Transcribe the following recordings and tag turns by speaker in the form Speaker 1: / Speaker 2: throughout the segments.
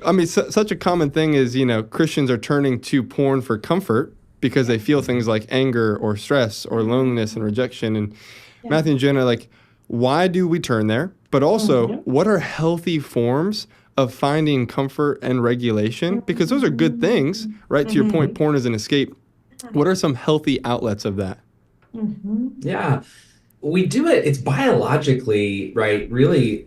Speaker 1: I mean, such a common thing is, Christians are turning to porn for comfort because they feel things like anger or stress or loneliness and rejection. And
Speaker 2: Yeah.
Speaker 1: Matthew and Jenna, like, why do we turn there? But also,
Speaker 2: Mhm.
Speaker 1: what are healthy forms of finding comfort and regulation? Because those are good things, right? To your point,
Speaker 2: Mhm.
Speaker 1: porn is an escape. What are some healthy outlets of that?
Speaker 2: Mhm.
Speaker 3: Yeah, we do it. It's biologically, right? Really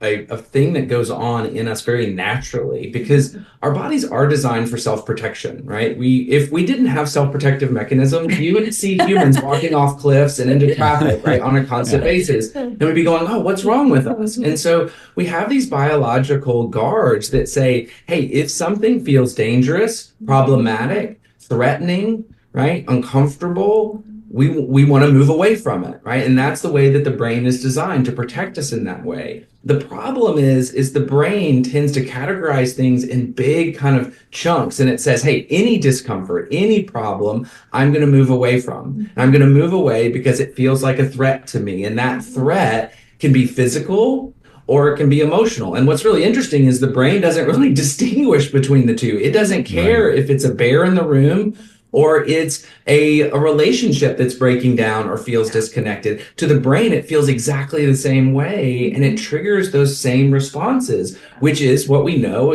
Speaker 3: a thing that goes on in us very naturally because our bodies are designed for self-protection, right? If we didn't have self-protective mechanisms, you would see humans walking off cliffs and into traffic, right, on a constant
Speaker 1: Yeah.
Speaker 3: basis. And we'd be going, oh, what's wrong with us? And so we have these biological guards that say, hey, if something feels dangerous, problematic, threatening, right, uncomfortable, we want to move away from it, right? And that's the way that the brain is designed to protect us in that way. The problem is the brain tends to categorize things in big kind of chunks, and it says, hey, any discomfort, any problem, I'm going to move away from. And I'm going to move away because it feels like a threat to me. And that threat can be physical or it can be emotional. And what's really interesting is the brain doesn't really distinguish between the two. It doesn't care
Speaker 1: Right.
Speaker 3: if it's a bear in the room or it's a relationship that's breaking down or feels disconnected. To the brain, it feels exactly the same way, and it triggers those same responses, which is what we know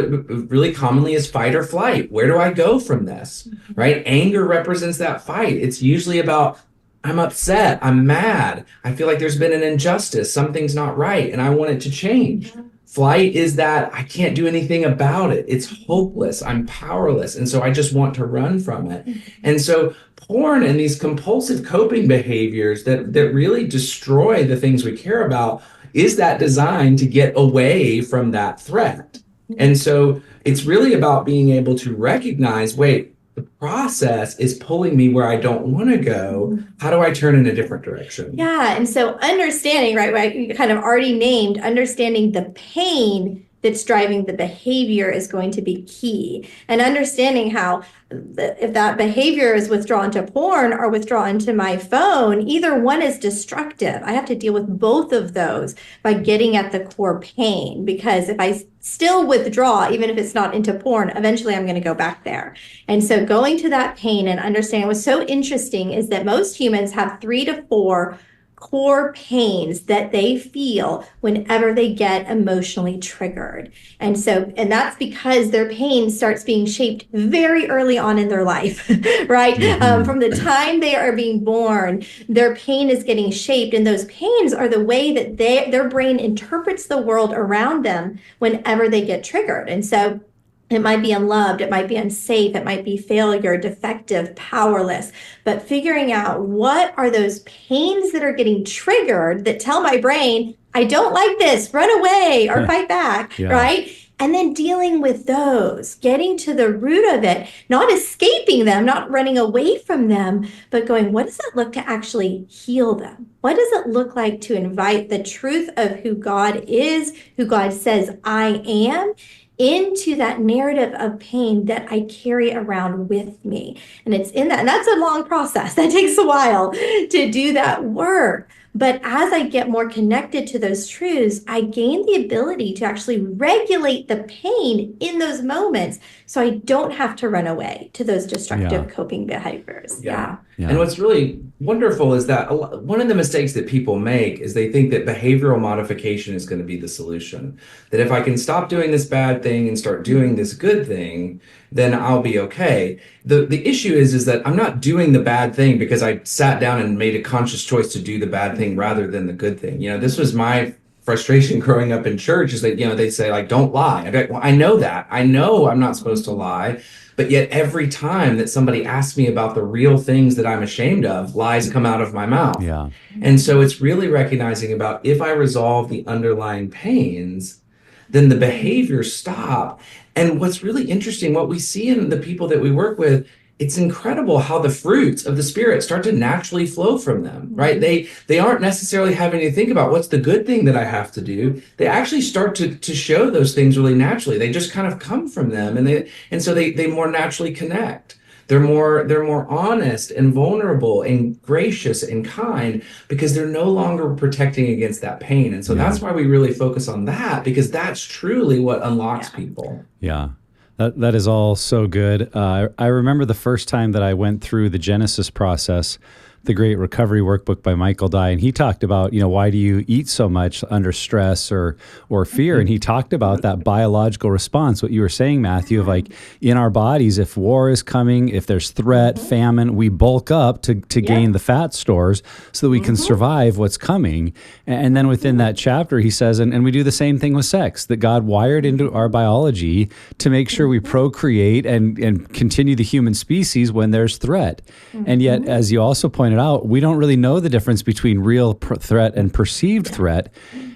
Speaker 3: really commonly is fight or flight. Where do I go from this? Right? Anger represents that fight. It's usually about I'm upset, I'm mad, I feel like there's been an injustice, something's not right, and I want it to change. Flight is that I can't do anything about it. It's hopeless. I'm powerless. And so I just want to run from it. And so porn and these compulsive coping behaviors that really destroy the things we care about is that designed to get away from that threat. And so it's really about being able to recognize, wait, the process is pulling me where I don't want to go. How do I turn in a different direction?
Speaker 2: Yeah, and so understanding, right, you kind of already named understanding the pain that's driving the behavior is going to be key. And understanding how if that behavior is withdrawn to porn or withdrawn to my phone, either one is destructive. I have to deal with both of those by getting at the core pain. Because if I still withdraw, even if it's not into porn, eventually I'm going to go back there. And so going to that pain and understanding what's so interesting is that most humans have 3 to 4 core pains that they feel whenever they get emotionally triggered. And that's because their pain starts being shaped very early on in their life, right? From the time they are being born, their pain is getting shaped, and those pains are the way that their brain interprets the world around them whenever they get triggered. And so it might be unloved, it might be unsafe, it might be failure, defective, powerless. But figuring out what are those pains that are getting triggered that tell my brain, I don't like this, run away or fight back,
Speaker 4: Yeah.
Speaker 2: right? And then dealing with those, getting to the root of it, not escaping them, not running away from them, but going, what does it look to actually heal them? What does it look like to invite the truth of who God is, who God says I am, into that narrative of pain that I carry around with me? And it's in that, and that's a long process. That takes a while to do that work. But as I get more connected to those truths, I gain the ability to actually regulate the pain in those moments so I don't have to run away to those destructive coping behaviors. Yeah.
Speaker 3: And what's really wonderful is that one of the mistakes that people make is they think that behavioral modification is going to be the solution. That if I can stop doing this bad thing and start doing this good thing, then I'll be okay. The issue is that I'm not doing the bad thing because I sat down and made a conscious choice to do the bad thing rather than the good thing. This was my frustration growing up in church is that, they say like, don't lie. I'd be like, well, I know that. I know I'm not supposed to lie. But yet every time that somebody asks me about the real things that I'm ashamed of, lies come out of my mouth.
Speaker 4: Yeah.
Speaker 3: And so it's really recognizing about if I resolve the underlying pains, then the behaviors stop. And what's really interesting, what we see in the people that we work with, it's incredible how the fruits of the spirit start to naturally flow from them, right? They aren't necessarily having to think about what's the good thing that I have to do. They actually start to show those things really naturally. They just kind of come from them, and so they more naturally connect. They're more honest and vulnerable and gracious and kind because they're no longer protecting against that pain. And so that's why we really focus on that, because that's truly what unlocks people.
Speaker 4: Yeah. That is all so good. I remember the first time that I went through the Genesis process, the Great Recovery Workbook by Michael Dye, and he talked about, why do you eat so much under stress or fear? And he talked about that biological response, what you were saying, Matthew, of like in our bodies, if war is coming, if there's threat, famine, we bulk up to gain the fat stores so that we can survive what's coming. And then within that chapter, he says, and we do the same thing with sex, that God wired into our biology to make sure we procreate and continue the human species when there's threat. And yet, as you also pointed out, we don't really know the difference between real threat and perceived threat.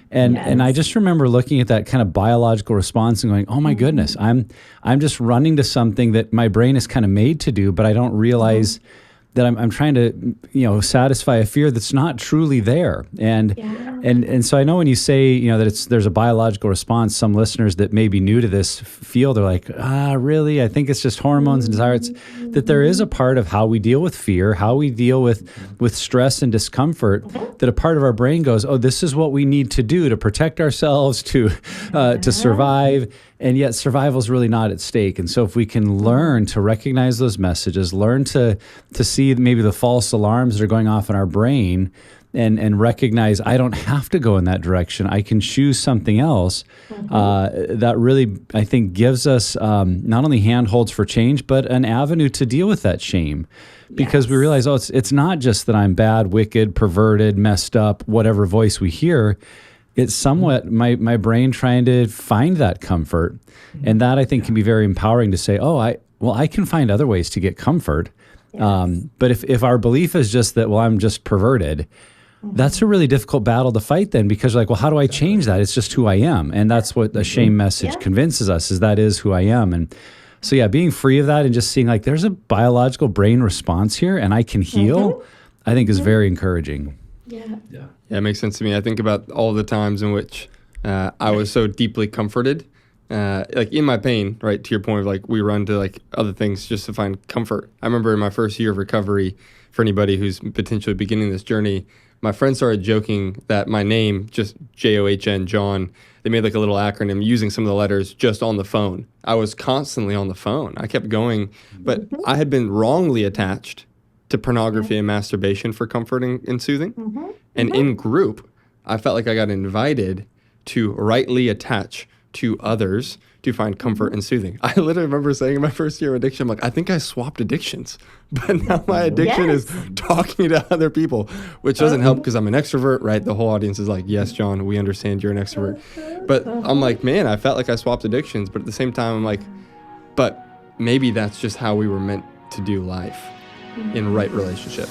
Speaker 4: And I just remember looking at that kind of biological response and going, oh my goodness, I'm just running to something that my brain is kind of made to do, but I don't realize that I'm trying to, satisfy a fear that's not truly there. And so I know when you say, that there's a biological response, some listeners that may be new to this field are like, really? I think it's just hormones and desire. It's that there is a part of how we deal with fear, how we deal with stress and discomfort, that a part of our brain goes, oh, this is what we need to do to protect ourselves, to survive. And yet survival is really not at stake. And so if we can learn to recognize those messages, learn to see maybe the false alarms that are going off in our brain, and recognize I don't have to go in that direction, I can choose something else, that really, I think, gives us not only handholds for change, but an avenue to deal with that shame. Because we realize, it's not just that I'm bad, wicked, perverted, messed up, whatever voice we hear. It's somewhat my brain trying to find that comfort. And that, I think, can be very empowering to say, I can find other ways to get comfort. But if our belief is just that, I'm just perverted, that's a really difficult battle to fight then, because you're like, how do I change that? It's just who I am. And that's what the shame message convinces us, is that is who I am. And so, being free of that and just seeing like there's a biological brain response here and I can heal, I think is very encouraging.
Speaker 1: Yeah, it makes sense to me. I think about all the times in which I was so deeply comforted, like in my pain, right? To your point of like, we run to like other things just to find comfort. I remember in my first year of recovery, for anybody who's potentially beginning this journey, my friends started joking that my name, just John, John, they made like a little acronym using some of the letters just on the phone. I was constantly on the phone. I kept going, but I had been wrongly attached to pornography and masturbation for comfort and soothing. And in group, I felt like I got invited to rightly attach to others to find comfort and soothing. I literally remember saying in my first year of addiction, I'm like, I think I swapped addictions. But now my addiction is talking to other people, which doesn't help because I'm an extrovert, right? The whole audience is like, yes, John, we understand you're an extrovert. But I'm like, man, I felt like I swapped addictions. But at the same time, I'm like, but maybe that's just how we were meant to do life in right relationship.